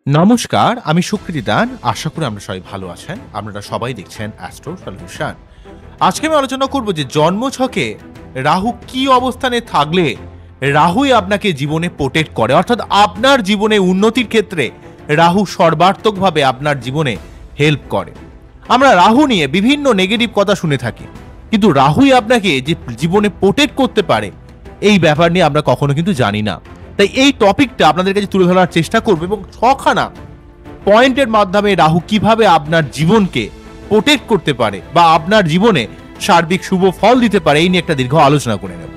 নমস্কার, আমি সুকৃতি দান। আশা করি আমরা সবাই ভালো আছেন। আপনারা সবাই দেখছেন অ্যাস্ট্রো সলিউশন। আজকে আমি আলোচনা করব যে জন্মছকে রাহু কি অবস্থানে থাকলে রাহুই আপনাকে জীবনে প্রোটেক্ট করে, অর্থাৎ আপনার জীবনে উন্নতির ক্ষেত্রে রাহু সর্বাত্মকভাবে আপনার জীবনে হেল্প করে। আমরা রাহু নিয়ে বিভিন্ন নেগেটিভ কথা শুনে থাকি, কিন্তু রাহুই আপনাকে যে জীবনে প্রোটেক্ট করতে পারে এই ব্যাপার নিয়ে আমরা কখনো কিন্তু জানি না। তাই এই টপিকটা আপনাদের কাছে তুলে ধরার চেষ্টা করব এবং ছখানা পয়েন্টের মাধ্যমে রাহু কিভাবে আপনার জীবনকে প্রোটেক্ট করতে পারে বা আপনার জীবনে সার্বিক শুভ ফল দিতে পারে এই নিয়ে একটা দীর্ঘ আলোচনা করে নেব।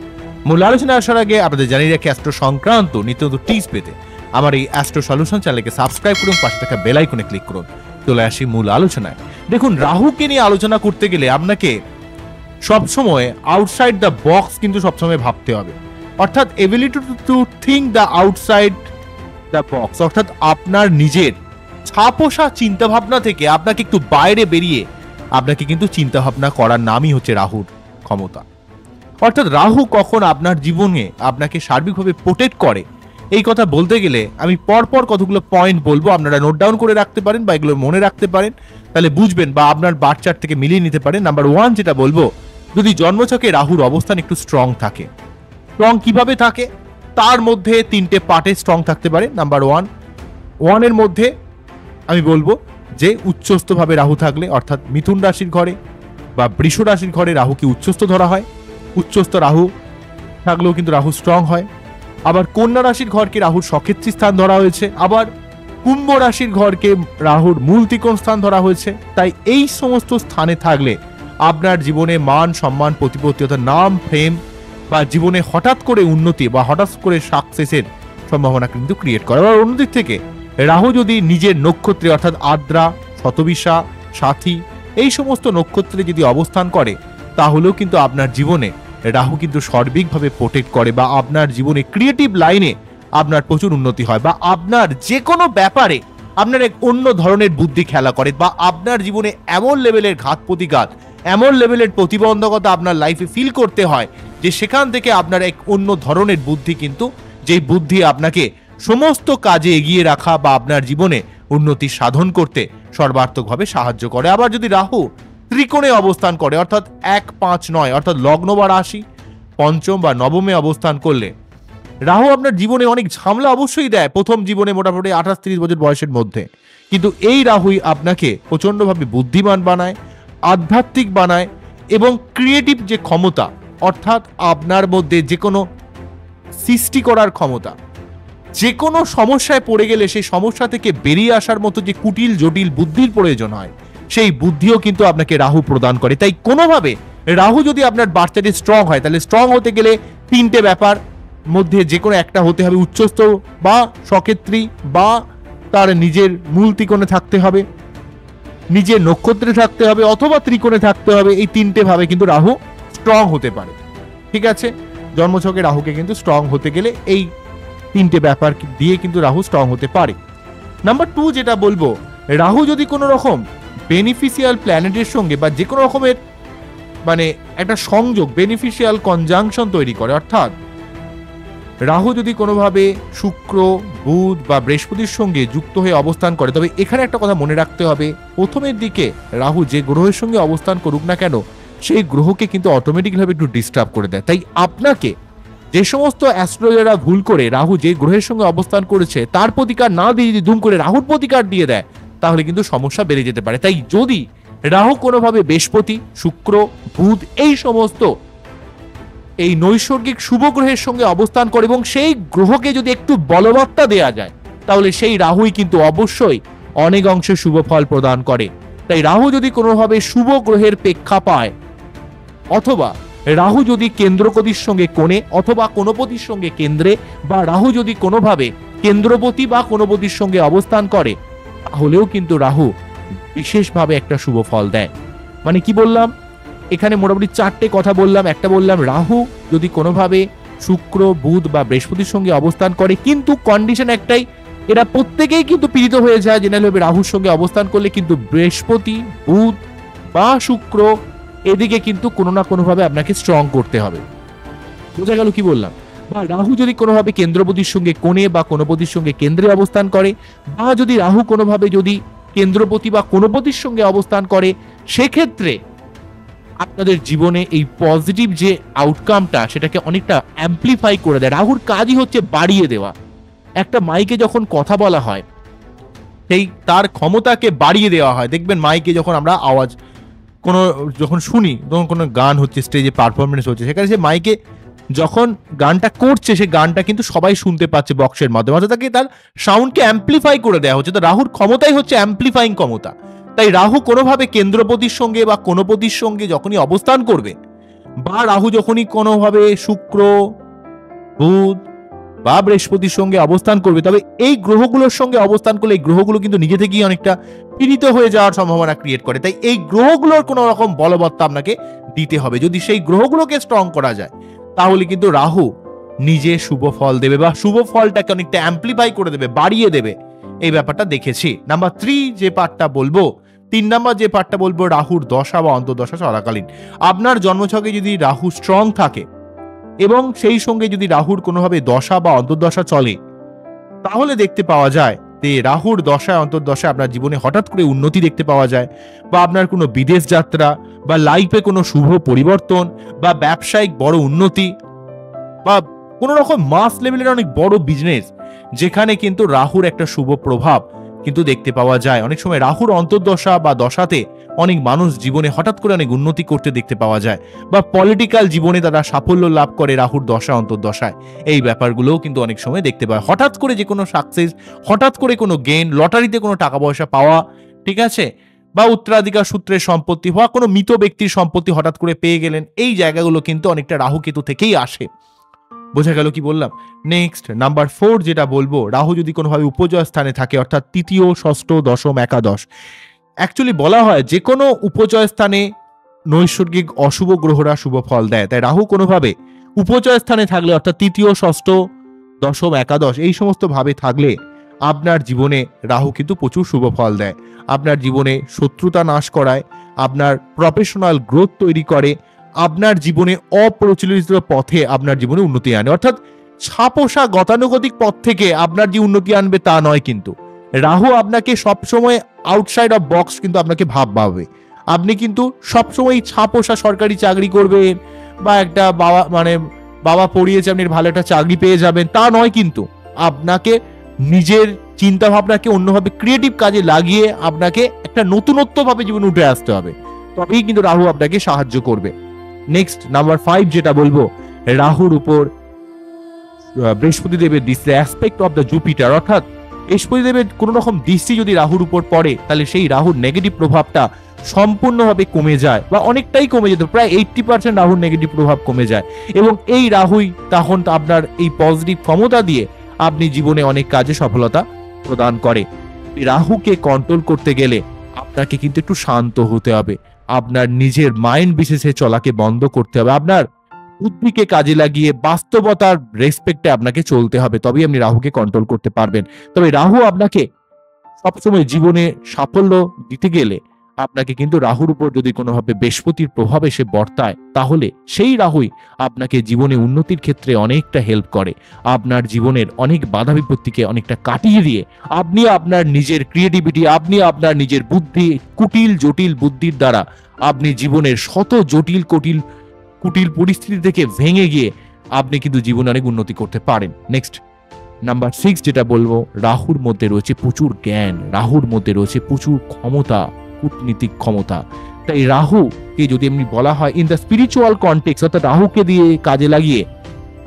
মূল আলোচনা আসার আগে আপনাদের জানিয়ে রাখি অ্যাস্ট্রো সংক্রান্ত নিত্য নতুন টিপস পেতে আমার এই অ্যাস্ট্রো সলিউশন চ্যানেলকে সাবস্ক্রাইব করুন, পাশে থাকা বেল আইকনে ক্লিক করুন। চলে আসি মূল আলোচনায়। দেখুন, রাহুকে নিয়ে আলোচনা করতে গেলে আপনাকে সবসময় আউটসাইড দ্য বক্স কিন্তু সবসময় ভাবতে হবে, অর্থাৎ ability to think the outside the box, অর্থাৎ আপনার নিজের ছাপোষা চিন্তাভাবনা থেকে আপনাকে একটু বাইরে বেরিয়ে আপনাকে কিন্তু চিন্তাভাবনা করার নামই হচ্ছে রাহুর ক্ষমতা। অর্থাৎ রাহু কখন আপনার জীবনে আপনাকে সার্বিকভাবে প্রোটেক্ট করে এই কথা বলতে গেলে আমি পরপর কতগুলো পয়েন্ট বলবো, আপনারা নোট ডাউন করে রাখতে পারেন বা এগুলো মনে রাখতে পারেন, তাহলে বুঝবেন বা আপনার বার চার্ট থেকে মিলিয়ে নিতে পারেন। নাম্বার 1 যেটা বলবো, যদি জন্মছকে রাহুর অবস্থান একটু স্ট্রং থাকে। স্ট্রং কিভাবে থাকে? তার মধ্যে 3টে পার্টে স্ট্রং থাকতে পারে। নাম্বার 1 এর মধ্যে আমি বলবো যে উচ্চস্থভাবে রাহু থাকলে, অর্থাৎ মিথুন রাশির ঘরে বা বৃষ রাশির ঘরে রাহুকে উচ্চস্থ ধরা হয়। উচ্চস্থ রাহু থাকলেও কিন্তু রাহু স্ট্রং হয়। আবার কন্যা রাশির ঘরকে রাহুর সক্ষেত্রী স্থান ধরা হয়েছে, আবার কুম্ভ রাশির ঘরকে রাহুর মূল ত্রিকোণ স্থান ধরা হয়েছে। তাই এই সমস্ত স্থানে থাকলে আপনার জীবনে মান সম্মান প্রতিপত্তি অর্থাৎ নাম ফেম বা জীবনে হঠাৎ করে উন্নতি বা হঠাৎ করে সাকসেসের সম্ভাবনা কিন্তু ক্রিয়েট করে। আবার অন্যদিক থেকে রাহু যদি নিজের নক্ষত্রে অর্থাৎ আদ্রা, শতবিশা, সাথী এই সমস্ত নক্ষত্রে যদি অবস্থান করে তাহলেও কিন্তু আপনার জীবনে রাহু কিন্তু সার্বিকভাবে প্রোটেক্ট করে বা আপনার জীবনে ক্রিয়েটিভ লাইনে আপনার প্রচুর উন্নতি হয় বা আপনার যে কোনো ব্যাপারে আপনার এক অন্য ধরনের বুদ্ধি খেলা করে বা আপনার জীবনে এমন লেভেলের ঘাত প্রতিঘাত, এমন লেভেলের প্রতিবন্ধকতা আপনার লাইফে ফিল করতে হয় যে সেখান থেকে আপনার এক অন্য ধরনের বুদ্ধি কিন্তু, যেই বুদ্ধি আপনাকে সমস্ত কাজে এগিয়ে রাখা বা আপনার জীবনে উন্নতি সাধন করতে সর্বাত্মকভাবে সাহায্য করে। আবার যদি রাহু ত্রিকোণে অবস্থান করে অর্থাৎ 1, 5, 9 অর্থাৎ লগ্ন বা রাশি পঞ্চম বা নবমে অবস্থান করলে রাহু আপনার জীবনে অনেক ঝামেলা অবশ্যই দেয় প্রথম জীবনে মোটামুটি 28-30 বছর বয়সের মধ্যে, কিন্তু এই রাহুই আপনাকে প্রচন্ডভাবে বুদ্ধিমান বানায়, আধ্যাত্মিক বানায় এবং ক্রিয়েটিভ যে ক্ষমতা অর্থাৎ আপনার মধ্যে যে কোনো সৃষ্টি করার ক্ষমতা, যে কোনো সমস্যায় পড়ে গেলে সেই সমস্যা থেকে বেরিয়ে আসার মতো যে কুটিল জটিল বুদ্ধির প্রয়োজন হয় সেই বুদ্ধিও কিন্তু আপনাকে রাহু প্রদান করে। তাই কোনোভাবে রাহু যদি আপনার বার্তাটি স্ট্রং হয় তাহলে স্ট্রং হতে গেলে 3টে ব্যাপার মধ্যে যে কোনো একটা হতে হবে, উচ্চস্থ বা সক্ষেত্রী বা তার নিজের মূল ত্রিকোণে থাকতে হবে, নিজের নক্ষত্রে থাকতে হবে অথবা ত্রিকোণে থাকতে হবে। এই 3টে ভাবে কিন্তু রাহু স্ট্রং হতে পারে। ঠিক আছে, জন্মছকে রাহুকে কিন্তু স্ট্রং হতে গেলে এই 3টে ব্যাপার দিয়ে কিন্তু রাহু স্ট্রং হতে পারে। নাম্বার 2 যেটা বলবো, রাহু যদি কোনো রকম বেনিফিশিয়াল প্ল্যানেটের সঙ্গে বা যে কোনো রকমের মানে একটা সংযোগ বেনিফিশিয়াল কনজাংশন তৈরি করে, অর্থাৎ রাহু যদি কোনোভাবে শুক্র, বুধ বা বৃহস্পতির সঙ্গে যুক্ত হয়ে অবস্থান করে, তবে এখানে একটা কথা মনে রাখতে হবে, প্রথমের দিকে রাহু যে গ্রহের সঙ্গে অবস্থান করুক না কেন সেই গ্রহকে কিন্তু অটোমেটিকভাবে একটু ডিস্টার্ব করে দেয়। তাই আপনাকে যে সমস্ত অ্যাস্ট্রোলজাররা ভুল করে রাহু যে গ্রহের সঙ্গে অবস্থান করেছে তার প্রতিকার না দিয়ে যদি দুম করে রাহুর প্রতিকার দিয়ে দেয় তাহলে কিন্তু সমস্যা বেড়ে যেতে পারে। তাই যদি রাহু কোনোভাবে বৃহস্পতি, শুক্র, বুধ এই সমস্ত এই নৈসর্গিক শুভ গ্রহের সঙ্গে অবস্থান করে এবং সেই গ্রহকে যদি একটু বলবত্তা দেয়া যায় তাহলে সেই রাহুই কিন্তু অবশ্যই অনেক অংশে শুভ ফল প্রদান করে। তাই রাহু যদি কোনোভাবে শুভ গ্রহের প্রেক্ষা পায় অথবা রাহু যদি কেন্দ্রপতির সঙ্গে কোণে অথবা কোণপতির সঙ্গে কেন্দ্রে বা রাহু যদি কোনোভাবে কেন্দ্রপতি বা কোণপতির সঙ্গে অবস্থান করে তাহলেও কিন্তু রাহু বিশেষভাবে একটা শুভ ফল দেয়। মানে কি বললাম, এখানে মোটামুটি 4টে কথা বললাম। একটা বললাম রাহু যদি কোনোভাবে শুক্র, বুধ বা বৃহস্পতির সঙ্গে অবস্থান করে, কিন্তু কন্ডিশন একটাই, এরা প্রত্যেকেই কিন্তু পীড়িত হয়ে যায় জেনারেল রাহুর সঙ্গে অবস্থান করলে, কিন্তু বৃহস্পতি, বুধ বা শুক্র এদিকে কিন্তু কোনো না কোনোভাবে আপনাকে স্ট্রং করতে হবে। বোঝা গেল কি বললাম? বা রাহু যদি কোনোভাবে কেন্দ্রপতির সঙ্গে কোণে বা কোণপতির সঙ্গে কেন্দ্রে অবস্থান করে, বা যদি রাহু কোনোভাবে যদি কেন্দ্রপতি বা কোণপতির সঙ্গে অবস্থান করে, সেক্ষেত্রে আপনাদের জীবনে এই পজিটিভ যে আউটকামটা সেটাকে অনেকটা অ্যাম্পলিফাই করে দেয়। রাহুর কাজই হচ্ছে বাড়িয়ে দেওয়া। একটা মাইকে যখন কথা বলা হয়, সেই তার ক্ষমতাকে বাড়িয়ে দেওয়া হয়। দেখবেন মাইকে যখন আমরা আওয়াজ কোনো যখন শুনি, তখন কোনো গান হচ্ছে, স্টেজে পারফরমেন্স হচ্ছে, সেখানে সে মাইকে যখন গানটা করছে, সে গানটা কিন্তু সবাই শুনতে পাচ্ছে বক্সের মাধ্যমে, অর্থাৎ তাকে তার সাউন্ডকে অ্যাম্পলিফাই করে দেওয়া হচ্ছে। তো রাহুর ক্ষমতাই হচ্ছে অ্যাম্পলিফাইং ক্ষমতা। তাই রাহু কোনোভাবে কেন্দ্রপতির সঙ্গে বা কোণপতির সঙ্গে যখনই অবস্থান করবে, বা রাহু যখনই কোনোভাবে শুক্র, বুধ বা বৃহস্পতির সঙ্গে অবস্থান করবে, তবে এই গ্রহগুলোর সঙ্গে অবস্থান করলে এই গ্রহগুলো কিন্তু নিজে থেকেই অনেকটা পীড়িত হয়ে যাওয়ার সম্ভাবনা ক্রিয়েট করে। তাই এই গ্রহগুলোর কোনো রকম বলবত্তা আপনাকে দিতে হবে। যদি সেই গ্রহগুলোকে স্ট্রং করা যায়, তাহলে কিন্তু রাহু নিজে শুভ ফল দেবে বা শুভ ফলটাকে অনেকটা অ্যাম্পলিফাই করে দেবে, বাড়িয়ে দেবে। এই ব্যাপারটা দেখেছি। নাম্বার 3 যে পার্টটা বলবো, 3 নাম্বার যে পার্টটা বলবো, রাহুর দশা বা অন্তর্দশা চলাকালীন আপনার জন্মছকে যদি রাহু স্ট্রং থাকে এবং সেই সঙ্গে যদি রাহুর কোনোভাবে দশা বা অন্তর্দশা চলে, তাহলে দেখতে পাওয়া যায় যে রাহুর দশায় অন্তর্দশায় আপনার জীবনে হঠাৎ করে উন্নতি দেখতে পাওয়া যায়, বা আপনার কোনো বিদেশ যাত্রা, বা লাইফে কোনো শুভ পরিবর্তন, বা ব্যবসায়িক বড় উন্নতি, বা কোনো রকম মাস লেভেলের অনেক বড় বিজনেস, যেখানে কিন্তু রাহুর একটা শুভ প্রভাব কিন্তু দেখতে পাওয়া যায়। অনেক সময় রাহুর অন্তর্দশা বা দশাতে অনেক মানুষ জীবনে হঠাৎ করে অনেক উন্নতি করতে দেখতে পাওয়া যায়, বা পলিটিক্যাল জীবনে তারা সাফল্য লাভ করে রাহুর দশা অন্তর্দশায়। এই ব্যাপারগুলোও কিন্তু অনেক সময় দেখতে পাওয়া, হঠাৎ করে যে কোনো সাকসেস, হঠাৎ করে কোনো গেইন, লটারিতে কোনো টাকা পয়সা পাওয়া, ঠিক আছে, বা উত্তরাধিকার সূত্রে সম্পত্তি হওয়া, কোনো মৃত ব্যক্তির সম্পত্তি হঠাৎ করে পেয়ে গেলেন, এই জায়গাগুলো কিন্তু অনেকটা রাহু কেতু থেকেই আসে। বোঝা গেল কি বললাম? নেক্সট নাম্বার 4 যেটা বলবো, রাহু যদি কোনোভাবে উপজয় স্থানে থাকে, অর্থাৎ তৃতীয়, ষষ্ঠ, দশম, একাদশ, অ্যাকচুয়ালি বলা হয় যে কোনো উপজয় স্থানে নৈসর্গিক অশুভ গ্রহরা শুভ ফল দেয়। তাই রাহু কোনোভাবে উপজয় স্থানে থাকলে, অর্থাৎ তৃতীয়, ষষ্ঠ, দশম, একাদশ এই সমস্ত ভাবে থাকলে আপনার জীবনে রাহু কিন্তু প্রচুর শুভ ফল দেয়। আপনার জীবনে শত্রুতা নাশ করায়, আপনার প্রফেশনাল গ্রোথ তৈরি করে, আপনার জীবনে অপ্রচলিত পথে আপনার জীবনে উন্নতি আনে। অর্থাৎ ছাপোষা গতানুগতিক পথ থেকে আপনার যে উন্নতি আনবে তা নয়, কিন্তু রাহু আপনাকে সবসময় আউটসাইড অফ বক্স কিন্তু আপনাকে ভাববে। আপনি কিন্তু সবসময় ছাপোষা সরকারি চাকরি করবেন, বা একটা বাবা পড়িয়েছে আপনি ভালো একটা চাকরি পেয়ে যাবেন, তা নয়। কিন্তু আপনাকে নিজের চিন্তা ভাবনাকে অন্যভাবে ক্রিয়েটিভ কাজে লাগিয়ে আপনাকে একটা নতুনত্ব ভাবে জীবনে উঠে আসতে হবে, তবেই কিন্তু রাহু আপনাকে সাহায্য করবে। নেক্সট নাম্বার 5 যেটা বলবো, রাহুর উপর বৃহস্পতি দেবের দৃষ্টি, অ্যাসপেক্ট অফ দ্য জুপিটার, অর্থাৎ বৃহস্পতি দেবের কোন রকম দৃষ্টি যদি রাহুর উপর পড়ে, তাহলে সেই রাহুর নেগেটিভ প্রভাবটা সম্পূর্ণভাবে কমে যায়, বা অনেকটাই কমে যেত, প্রায় 80% রাহুর নেগেটিভ প্রভাব কমে যায়। এবং এই রাহুই তখন আপনার এই পজিটিভ ক্ষমতা দিয়ে আপনি জীবনে অনেক কাজে সফলতা প্রদান করে। রাহুকে কন্ট্রোল করতে গেলে আপনাকে কিন্তু একটু শান্ত হতে হবে, আপনার নিজের মাইন্ড বিশেষে চলাকে বন্ধ করতে হবে, আপনার বুদ্ধিকে কাজে লাগিয়ে বাস্তবতার রেসপেক্টে আপনাকে চলতে হবে, তবেই আপনি রাহুকে কন্ট্রোল করতে পারবেন। তবে রাহু আপনাকে সবসময় জীবনে সাফল্য দিতে গেলে আপনাকে কিন্তু রাহুর উপর যদি কোনোভাবে বৃহস্পতির প্রভাব এসে বর্তায়, তাহলে সেই রাহুই আপনাকে জীবনে উন্নতির ক্ষেত্রে অনেকটা হেল্প করে। আপনার জীবনের অনেক বাধা বিপত্তিকে অনেকটা কাটিয়ে দিয়ে আপনি আপনার নিজের ক্রিয়েটিভিটি, আপনি আপনার নিজের বুদ্ধি, কুটিল জটিল বুদ্ধির দ্বারা আপনি জীবনের শত জটিল কুটিল পরিস্থিতি থেকে ভেঙে গিয়ে আপনি কিন্তু জীবনে অনেক উন্নতি করতে পারেন। নেক্সট নাম্বার 6 যেটা বলবো, রাহুর মধ্যে রয়েছে প্রচুর জ্ঞান, রাহুর মধ্যে রয়েছে প্রচুর ক্ষমতা, কূটনীতিক ক্ষমতা। তাই রাহুকে যদি এমনি বলা হয় ইন দ্য স্পিরিচুয়াল কনটেক্সট, অর্থাৎ রাহুকে দিয়ে কাজে লাগিয়ে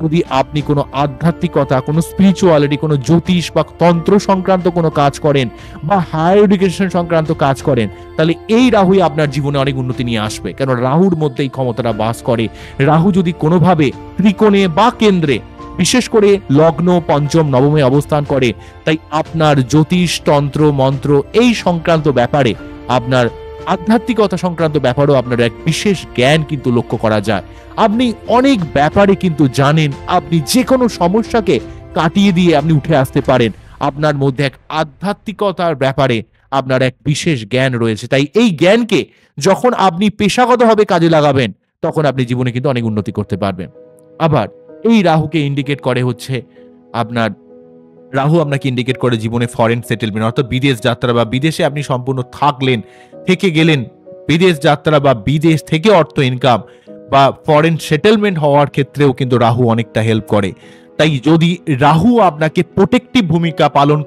যদি আপনি কোনো আধ্যাত্মিকতা, কোনো স্পিরিচুয়ালিটি, কোনো জ্যোতিষ বা তন্ত্র সংক্রান্ত কোনো কাজ করেন, বা হায়ার এডুকেশন সংক্রান্ত কাজ করেন, তাহলে এই রাহুই আপনার জীবনে অনেক উন্নতি নিয়ে আসবে, কারণ রাহুর মধ্যে এই ক্ষমতাটা বাস করে। রাহু যদি কোনোভাবে ত্রিকোণে বা কেন্দ্রে, বিশেষ করে লগ্ন, পঞ্চম, নবমে অবস্থান করে, তাই আপনার জ্যোতিষ, তন্ত্র, মন্ত্র এই সংক্রান্ত ব্যাপারে, আপনার আধ্যাত্মিকতা সংক্রান্ত ব্যাপারেও আপনার এক বিশেষ জ্ঞান কিন্তু লক্ষ্য করা যায়। আপনি অনেক ব্যাপারে কিন্তু জানেন, আপনি যে কোনো সমস্যাকে কাটিয়ে দিয়ে আপনি উঠে আসতে পারেন। আপনার মধ্যে এক আধ্যাত্মিকতার ব্যাপারে আপনার এক বিশেষ জ্ঞান রয়েছে। তাই এই জ্ঞানকে যখন আপনি পেশাগতভাবে কাজে লাগাবেন, তখন আপনি জীবনে কিন্তু অনেক উন্নতি করতে পারবেন। আবার এই রাহুকে ইন্ডিকেট করে হচ্ছে আপনার, রাহু আপনাকে ইন্ডিকেট করে জীবনে ফরেন সেটেলমেন্ট, অর্থাৎ বিদেশ যাত্রা বা বিদেশে আপনি সম্পূর্ণ থাকলেন, থেকে গেলেন, বিদেশ যাত্রা বা বিদেশ থেকে অর্থ ইনকাম বা ফরেন সেটেলমেন্ট হওয়ার ক্ষেত্রেও কিন্তু রাহু অনেকটা হেল্প করে। তাই যদি রাহু আপনাকে প্রোটেক্টিভ ভূমিকা পালন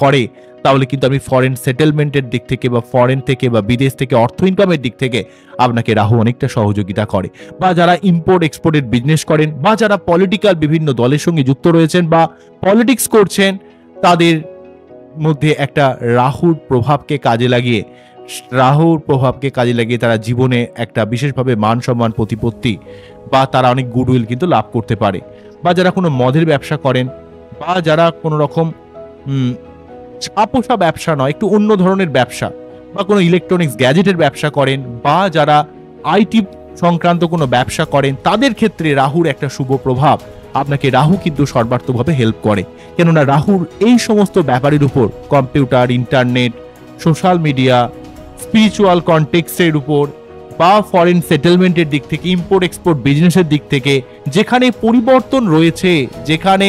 করে, তাহলে কিন্তু আপনি ফরেন সেটেলমেন্টের দিক থেকে বা ফরেন থেকে বা বিদেশ থেকে অর্থ ইনকামের দিক থেকে আপনাকে রাহু অনেকটা সহযোগিতা করে। বা যারা ইম্পোর্ট এক্সপোর্টের বিজনেস করেন বা যারা পলিটিক্যাল বিভিন্ন দলের সঙ্গে যুক্ত রয়েছেন বা পলিটিক্স করছেন, তাদের মধ্যে একটা রাহুর প্রভাবকে কাজে লাগিয়ে তারা জীবনে একটা বিশেষভাবে মান সম্মান প্রতিপত্তি বা তারা অনেক গুডউইল কিন্তু লাভ করতে পারে। বা যারা কোনো মদের ব্যবসা করেন বা যারা কোনো রকম ছাপোষা ব্যবসা নয়, একটু অন্য ধরনের ব্যবসা বা কোনো ইলেকট্রনিক্স গ্যাজেটের ব্যবসা করেন বা যারা আইটি সংক্রান্ত কোনো ব্যবসা করেন, তাদের ক্ষেত্রে রাহুর একটা শুভ প্রভাব, আপনাকে রাহু কিন্তু সর্বার্থভাবে হেল্প করে। কেননা রাহুর এই সমস্ত ব্যাপারের উপর, computer, internet, social media, spiritual কনটেক্সটের উপর বা ফরেন সেটেলমেন্টের দিক থেকে, ইম্পোর্ট এক্সপোর্ট বিজনেসের দিক থেকে যেখানে পরিবর্তন রয়েছে, যেখানে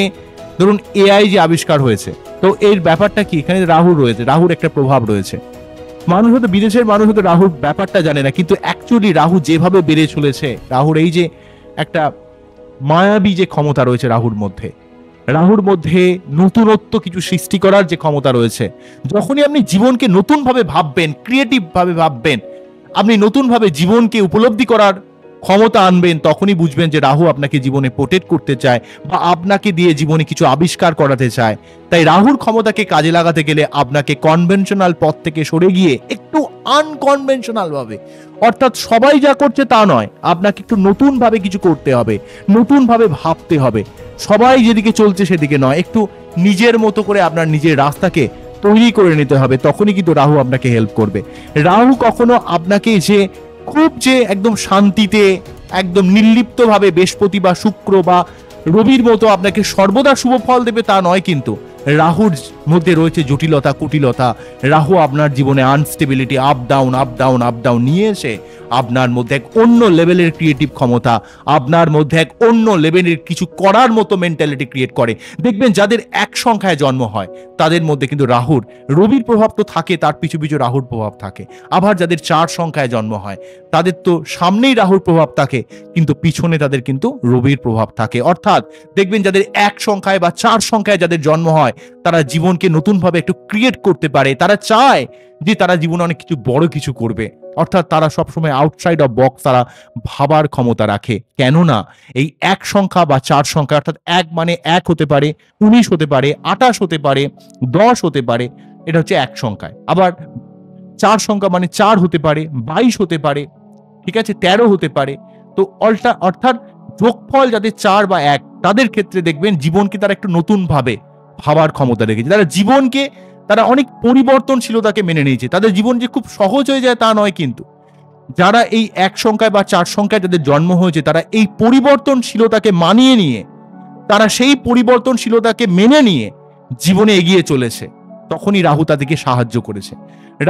ধরুন এআই যে আবিষ্কার হয়েছে, তো এর ব্যাপারটা কি, এখানে রাহু রয়েছে, রাহুর একটা প্রভাব রয়েছে। মানুষ হয়তো, বিদেশের মানুষ হয়তো রাহুর ব্যাপারটা জানে না, কিন্তু অ্যাকচুয়ালি রাহু যেভাবে বেড়ে চলেছে, রাহুর এই যে একটা মায়াবী যে ক্ষমতা রয়েছে রাহুর মধ্যে নতুনত্ব কিছু সৃষ্টি করার যে ক্ষমতা রয়েছে, যখনই আপনি জীবনকে নতুনভাবে ভাববেন, ক্রিয়েটিভ ভাবে ভাববেন, আপনি নতুনভাবে জীবনকে উপলব্ধি করার ক্ষমতা আনবেন, তখনই বুঝবেন যে রাহু আপনাকে জীবনে প্রোটেক্ট করতে চায় বা আপনাকে দিয়ে জীবনে কিছু আবিষ্কার করাতে চায়। তাই রাহুর ক্ষমতাকে কাজে লাগাতে গেলে আপনাকে কনভেনশনাল পথ থেকে সরে গিয়ে একটু আনকনভেনশনাল ভাবে, অর্থাৎ সবাই যা করছে তা নয়, আপনাকে একটু নতুন ভাবে কিছু করতে হবে, নতুন ভাবে ভাবতে হবে। সবাই যেদিকে চলছে সেদিকে নয়, একটু নিজের মতো করে আপনার নিজের রাস্তাকে তৈরি করে নিতে হবে, তখনই কিন্তু রাহু আপনাকে হেল্প করবে। রাহু কখনো আপনাকে যে একদম শান্তিতে, একদম নির্লিপ্ত ভাবে বৃহস্পতি বা শুক্র বা রবির মতো আপনাকে সর্বদা শুভ ফল দেবে তা নয়, কিন্তু রাহুর মধ্যে রয়েছে জটিলতা, কুটিলতা। রাহু আপনার জীবনে আনস্টেবিলিটি, আপ ডাউন নিয়ে এসে আপনার মধ্যে এক অন্য লেভেলের ক্রিয়েটিভ ক্ষমতা, আপনার মধ্যে এক অন্য লেভেলের কিছু করার মতো মেন্টালিটি ক্রিয়েট করে। দেখবেন যাদের এক সংখ্যায় জন্ম হয় তাদের মধ্যে কিন্তু রবির প্রভাব তো থাকে, তার পিছু পিছু রাহুর প্রভাব থাকে। আবার যাদের 4 সংখ্যায় জন্ম হয় তাদের তো সামনেই রাহুর প্রভাব থাকে, কিন্তু পিছনে তাদের কিন্তু রবির প্রভাব থাকে। অর্থাৎ দেখবেন যাদের 1 সংখ্যায় বা 4 সংখ্যায় যাদের জন্ম হয়, তারা জীবনকে নতুনভাবে একটু ক্রিয়েট করতে পারে, তারা চায় যে তারা জীবনে অনেক কিছু বড় কিছু করবে। অর্থাৎ তারা সবসময় আউটসাইড অফ বক্স তারা ভাবার ক্ষমতা রাখে। কেননা এই 1 সংখ্যা বা 4 সংখ্যা, অর্থাৎ 1 মানে 1 হতে পারে, 19 হতে পারে, 28 হতে পারে, 10 হতে পারে, এটা হচ্ছে 1 সংখ্যায়। আবার 4 সংখ্যা মানে 4 হতে পারে, 22 হতে পারে, ঠিক আছে, 13 হতে পারে। তো অর্থাৎ যোগফল যাদের 4 বা 1, তাদের ক্ষেত্রে দেখবেন জীবনকে তারা একটু নতুন ভাবে ভাবার ক্ষমতা রেখেছে। তারা জীবনকে, তারা অনেক পরিবর্তনশীলতাকে মেনে নিয়েছে। তাদের জীবন যে খুব সহজ হয়ে যায় তা নয়, কিন্তু যারা এই 1 সংখ্যায় বা 4 সংখ্যায় যাদের জন্ম হয়েছে, তারা এই পরিবর্তনশীলতাকে মানিয়ে নিয়ে, তারা সেই পরিবর্তনশীলতাকে মেনে নিয়ে জীবনে এগিয়ে চলেছে। তখনই রাহু তাদেরকে সাহায্য করেছে।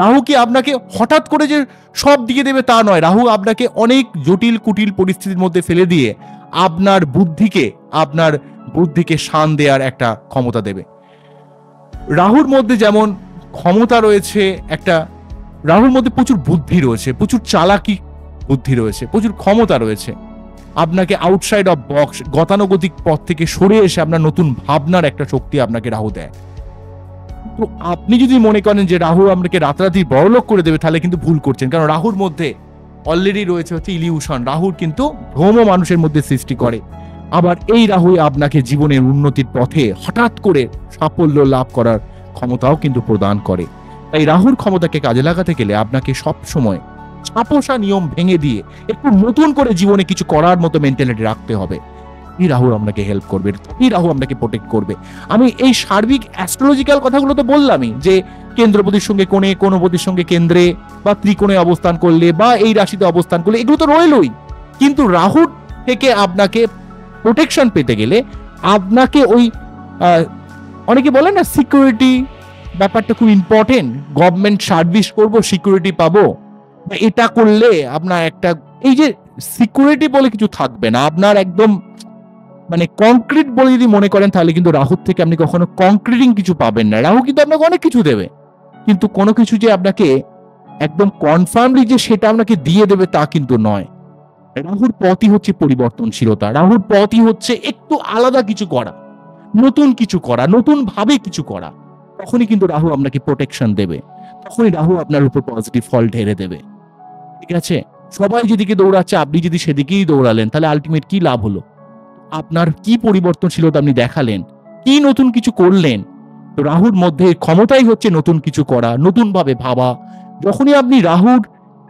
রাহু কি আপনাকে হঠাৎ করে যে সব দিয়ে দেবে তা নয়, রাহু আপনাকে অনেক জটিল কুটিল পরিস্থিতির মধ্যে ফেলে দিয়ে আপনার বুদ্ধিকে শান দেওয়ার একটা ক্ষমতা দেবে। রাহুর মধ্যে যেমন ক্ষমতা রয়েছে, রাহুর মধ্যে প্রচুর বুদ্ধি রয়েছে, প্রচুর চালাকি বুদ্ধি রয়েছে, প্রচুর ক্ষমতা রয়েছে। আপনাকে আউটসাইড অফ বক্স, গতানুগতিক পথ থেকে সরে এসে আপনার নতুন ভাবনার একটা শক্তি আপনাকে রাহু দেয়। তো আপনি যদি মনে করেন যে রাহু আপনাকে রাতারাতি বড়লোক করে দেবে, তাহলে কিন্তু ভুল করছেন। কারণ রাহুর মধ্যে অলরেডি রয়েছে হচ্ছে ইলিউশন। রাহুর কিন্তু ভ্রম মানুষের মধ্যে সৃষ্টি করে। আবার এই রাহুই আপনাকে জীবনের উন্নতির পথে হঠাৎ করে সাফল্য লাভ করার ক্ষমতাও কিন্তু প্রদান করে। তাই রাহুর ক্ষমতাকে কাজে লাগাতে গেলে আপনাকে সব সময় ছাপোষা নিয়ম ভেঙে দিয়ে একটু নতুন করে জীবনে কিছু করার মতো মেন্টালিটি রাখতে হবে। এই রাহু আপনাকে হেল্প করবে, এই রাহু আপনাকে প্রোটেক্ট করবে। আমি এই সার্বিক অ্যাস্ট্রোলজিক্যাল কথাগুলো তো বললামই, যে কেন্দ্রপতির সঙ্গে কোণে, কোণপতির সঙ্গে কেন্দ্রে বা ত্রিকোণে অবস্থান করলে বা এই রাশিতে অবস্থান করলে, এগুলো তো রইলই। কিন্তু রাহুর থেকে আপনাকে প্রোটেকশন পেতে গেলে আপনাকে ওই অনেকে বলে না সিকিউরিটি ব্যাপারটা খুব ইম্পর্টেন্ট, গভর্নমেন্ট সার্ভিস করব, সিকিউরিটি পাবো, এটা করলে আপনার একটা এই যে সিকিউরিটি বলে কিছু থাকবে না, আপনার একদম মানে কংক্রিট বলে যদি মনে করেন, তাহলে কিন্তু রাহুর থেকে আপনি কখনো কংক্রিটিং কিছু পাবেন না। রাহু কিন্তু আপনাকে অনেক কিছু দেবে, কিন্তু কোনো কিছু যে আপনাকে একদম কনফার্মলি যে সেটা আপনাকে দিয়ে দেবে তা কিন্তু নয়। রাহুর পথই হচ্ছে পরিবর্তনশীলতা, রাহুর পথই হচ্ছে একটু আলাদা কিছু করা, নতুন কিছু করা, নতুন ভাবে কিছু করা। তখনই কিন্তু রাহু আপনাকে প্রোটেকশন দেবে, তখনই রাহু আপনার উপর পজিটিভ ফল ঢেলে দেবে। ঠিক আছে, সবাই যেদিকে দৌড়াচ্ছে আপনি যদি সেদিকেই দৌড়ালেন, তাহলে আলটিমেট কি লাভ হলো? আপনার কি পরিবর্তনশীলতা আপনি দেখালেন, কি নতুন কিছু করলেন? তো রাহুর মধ্যে ক্ষমতাই হচ্ছে নতুন কিছু করা, নতুন ভাবে ভাবা। যখনই আপনি রাহুর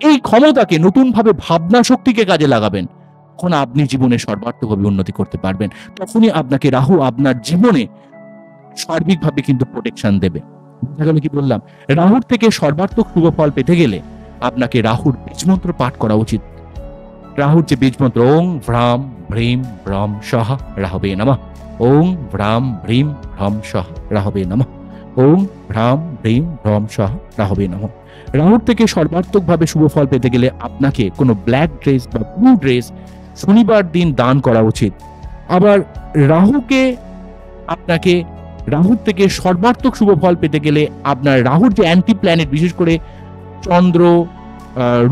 এই ক্ষমতাকে, নতুন ভাবে ভাবনা শক্তিকে কাজে লাগাবেন, তখন আপনি জীবনে সর্বার্থকভাবে উন্নতি করতে পারবেন। তখনই আপনাকে রাহু আপনার জীবনে সার্বিকভাবে কিন্তু প্রোটেকশন দেবে। বুঝা গেল কি বললাম? রাহুর থেকে সর্বার্থক শুভ ফল পেতে গেলে আপনাকে রাহুর বীজমন্ত্র পাঠ করা উচিত। রাহুর যে বীজমন্ত্র, ওং ভ্রাম ভ্রীম ভ্রম সহ রাহবে নমঃ, ওং ভ্রাম ভ্রীম ভ্রম সহ রাহবে নমঃ, ওং ভ্রাম ভ্রীম ভ্রম সহ রাহবে নমঃ। রাহুর থেকে সর্বার্থকভাবে শুভ ফল পেতে গেলে আপনাকে কোনো ব্ল্যাক ড্রেস বা ব্লু ড্রেস শনিবার দিন দান করা উচিত। আবার রাহুকে আপনাকে রাহুর থেকে সর্বার্থক শুভ ফল পেতে গেলে আপনার রাহুর যে অ্যান্টি প্ল্যানেট, বিশেষ করে চন্দ্র,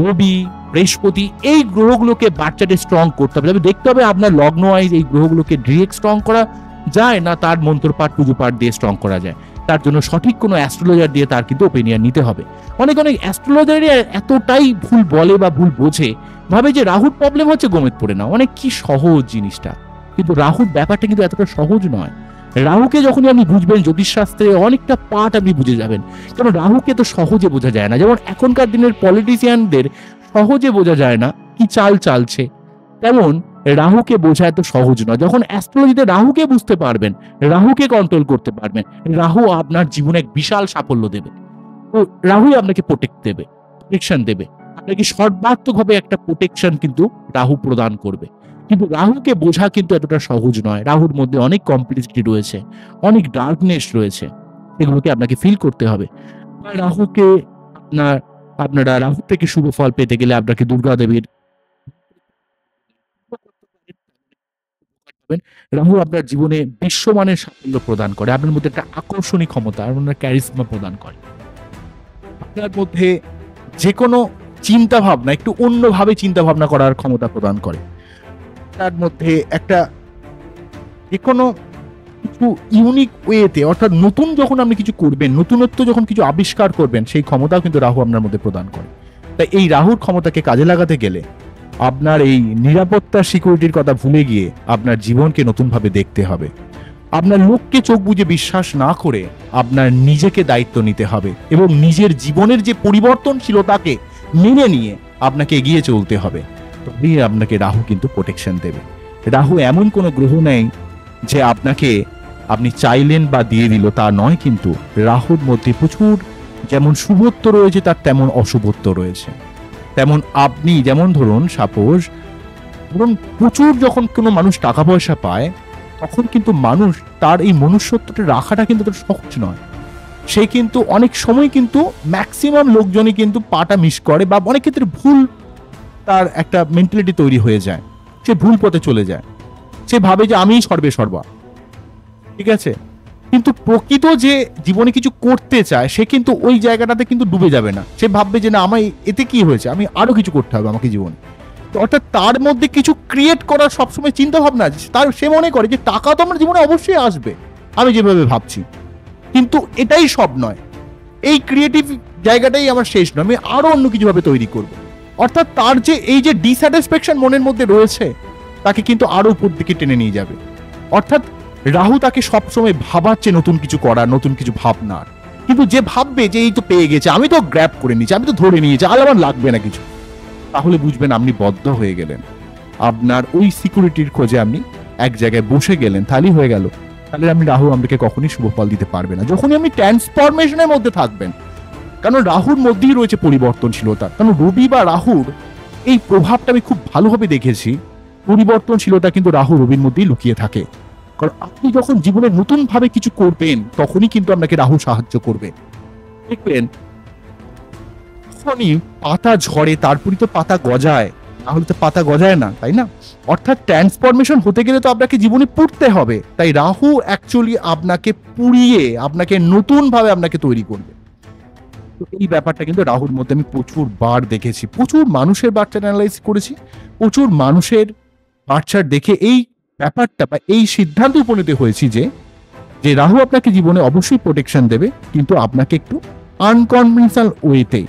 রবি, বৃহস্পতি, এই গ্রহগুলোকে বাচ্চাতে স্ট্রং করতে হবে। তবে দেখতে হবে আপনার লগ্ন ওয়াইজ এই গ্রহগুলোকে ডিরেক্ট স্ট্রং করা যায় না তার মন্ত্রপাঠ পুজো পাঠ দিয়ে স্ট্রং করা যায়। তার জন্য সঠিক কোনো অ্যাস্ট্রোলজার দিয়ে তার কিন্তু ওপিনিয়ন নিতে হবে। অনেক অ্যাস্ট্রোলজারই এতটাই ভুল বলে বা ভুল বোঝে, ভাবে যে রাহুর প্রবলেম হচ্ছে গোমেদ পড়ে না। অনেক কি সহজ জিনিসটা, কিন্তু রাহুর ব্যাপারটা কিন্তু এতটা সহজ নয়। রাহুকে যখনই আপনি বুঝবেন, জ্যোতিষশাস্ত্রে অনেকটা পার্ট আপনি বুঝে যাবেন। কারণ রাহুকে তো সহজে বোঝা যায় না। যেমন এখনকার দিনের পলিটিশিয়ানদের সহজে বোঝা যায় না কি চাল চালছে, তেমন রাহুকে বোঝা এত সহজ নয়। যখন অ্যাস্ট্রোলজিতে রাহুকে বুঝতে পারবেন, রাহুকে কন্ট্রোল করতে পারবেন, রাহু আপনার জীবনে এক বিশাল সাফল্য দেবে। তো রাহুই আপনাকে প্রোটেকশন দেবে। আপনাকে সর্বাত্মকভাবে একটা প্রোটেকশন কিন্তু রাহু প্রদান করবে। কিন্তু রাহুকে বোঝা কিন্তু এতটা সহজ নয়। রাহুর মধ্যে অনেক কমপ্লেক্সিটি রয়েছে, অনেক ডার্কনেস রয়েছে, এগুলোকে আপনাকে ফিল করতে হবে। রাহুকে আপনারা রাহু থেকে শুভ ফল পেতে গেলে আপনাকে দুর্গা দেবীর, রাহু আপনার জীবনে বিশ্বমানের সাফল্য প্রদান করে, আপনার মধ্যে একটা আকর্ষণীয় ক্ষমতা, আপনার ক্যারিসমা প্রদান করে। আপনার মধ্যে যে কোনো চিন্তা ভাবনা একটু অন্যভাবে চিন্তা ভাবনা করার ক্ষমতা প্রদান করে। তার মধ্যে একটা যে কোনো কিছু ইউনিক ওয়েতে, অর্থাৎ নতুন যখন আপনি কিছু করবেন, নতুনত্ব যখন কিছু আবিষ্কার করবেন, সেই ক্ষমতাও কিন্তু রাহু আপনার মধ্যে প্রদান করে। তাই এই রাহুর ক্ষমতাকে কাজে লাগাতে গেলে আপনার এই নিরাপত্তা সিকিউরিটির কথা ভুলে গিয়ে আপনার জীবনকে নতুনভাবে দেখতে হবে। আপনার লোককে চোখ বুজে বিশ্বাস না করে আপনার নিজেকে দায়িত্ব নিতে হবে এবং নিজের জীবনের যে পরিবর্তনশীলতাকে মেনে নিয়ে আপনাকে এগিয়ে চলতে হবে। তবেই আপনাকে রাহু কিন্তু প্রোটেকশন দেবে। রাহু এমন কোনো গ্রহ নেই যে আপনাকে আপনি চাইলেন বা দিয়ে দিল, তা নয়। কিন্তু রাহুর মধ্যে প্রচুর যেমন শুভত্ব রয়েছে, তার তেমন অশুভত্ব রয়েছে। তেমন আপনি যেমন ধরুন সাপোজ প্রচুর যখন কোনো মানুষ টাকা পয়সা পায়, তখন কিন্তু মানুষ তার এই মনুষ্যত্বটা রাখাটা কিন্তু তার সহজ নয়। সে কিন্তু অনেক সময় কিন্তু ম্যাক্সিমাম লোকজনই কিন্তু পাটা মিস করে, বা অনেক ক্ষেত্রে ভুল তার একটা মেন্টালিটি তৈরি হয়ে যায়, সে ভুল পথে চলে যায়। সে ভাবে যে আমিই সর্বে সর্বা, ঠিক আছে, কিন্তু প্রকৃত যে জীবনে কিছু করতে চায় সে কিন্তু ওই জায়গাটাতে কিন্তু ডুবে যাবে না। সে ভাববে যে না, আমার এতে কি হয়েছে, আমি আরো কিছু করতে হবে আমাকে জীবনে। তো অর্থাৎ তার মধ্যে কিছু ক্রিয়েট করার সবসময় চিন্তা ভাবনা আছে। তার সে মনে করে যে টাকা তো আমার জীবনে অবশ্যই আসবে আমি যেভাবে ভাবছি, কিন্তু এটাই সব নয়, এই ক্রিয়েটিভ জায়গাটাই আমার শেষ নয়, আমি আরো অন্য কিছু ভাবে তৈরি করব। অর্থাৎ তার যে এই যে ডিস্যাটিসফ্যাকশন মনের মধ্যে রয়েছে, তাকে কিন্তু আরো উপর দিকে টেনে নিয়ে যাবে। অর্থাৎ রাহু তাকে সবসময় ভাবাচ্ছে নতুন কিছু করার, নতুন কিছু ভাবনার। কিন্তু যে ভাববে যে এই তো পেয়ে গেছে, আমি তো গ্র্যাব করে নিয়েছি, আমি তো ধরে নিয়েছি, আর আমার লাগবে না কিছু, তাহলে বুঝবেন আপনি বদ্ধ হয়ে গেলেন। আপনার ওই সিকিউরিটির খোঁজে আপনি এক জায়গায় বসে গেলেন, তাহলেই হয়ে গেল। তাহলে আপনি রাহু আপনাকে কখনই শুভ ফল দিতে পারবে না। যখনই আপনি ট্রান্সফরমেশনের মধ্যে থাকবেন, কারণ রাহুর মধ্যেই রয়েছে পরিবর্তনশীলতা। কারণ রবি বা রাহুর এই প্রভাবটা আমি খুব ভালোভাবে দেখেছি। পরিবর্তনশীলতা কিন্তু রাহু রবির মধ্যেই লুকিয়ে থাকে। কারণ আপনি যখন জীবনে নতুন ভাবে কিছু করবেন, তখনই কিন্তু আপনাকে রাহু সাহায্য করবে। দেখবেন যখনই পাতা ঝরে, তারপরই তো পাতা গজায়, তাহলে তো পাতা গজায় না, তাই না? অর্থাৎ ট্রান্সফরমেশন হতে গেলে তো আপনাকে জীবনে পুড়তে হবে। তাই রাহু অ্যাকচুয়ালি আপনাকে পুড়িয়ে আপনাকে নতুন ভাবে আপনাকে তৈরি করবে। তো এই ব্যাপারটা কিন্তু রাহুর মধ্যে আমি প্রচুর বার দেখেছি, প্রচুর মানুষের বার্চার অ্যানালাইজ করেছি, প্রচুর মানুষের বার্চার দেখে এই ব্যাপারটা বা এই সিদ্ধান্ত উপনীত হয়েছি যে রাহু আপনাকে জীবনে অবশ্যই প্রোটেকশন দেবে, কিন্তু আপনাকে একটু আনকনভেনশনাল ওয়েতে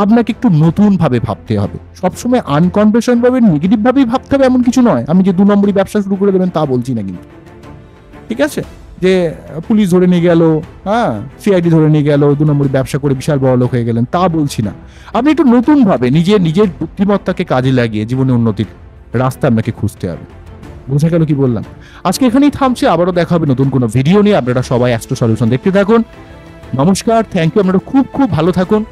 আপনাকে একটু নতুন ভাবে ভাবতে হবে। সবসময় আনকনভেনশনাল ভাবে নেগেটিভ ভাবেই ভাবতে হবে এমন কিছু নয়। আমি যে 2 নম্বরই ব্যবসা শুরু করে দেবেন তা বলছি না কিন্তু, ঠিক আছে? যে পুলিশ ধরে নিয়ে গেল, হ্যাঁ, সিআইডি ধরে নিয়ে গেল, 2 নম্বরই ব্যবসা করে বিশাল বড় লোক হয়ে গেলেন, তা বলছি না। আপনি একটু নতুন ভাবে নিজের বুদ্ধিমত্তাকে কাজে লাগিয়ে জীবনে উন্নতির রাস্তা আপনাকে খুঁজতে হবে। বুঝা গেল কি বললাম? আজকে এখানেই থামছি, আবারও দেখা হবে নতুন কোনো ভিডিও নিয়ে। আপনারা সবাই অ্যাস্ট্রো সলিউশন দেখতে থাকুন। নমস্কার, থ্যাংক ইউ। আপনারা খুব খুব ভালো থাকুন।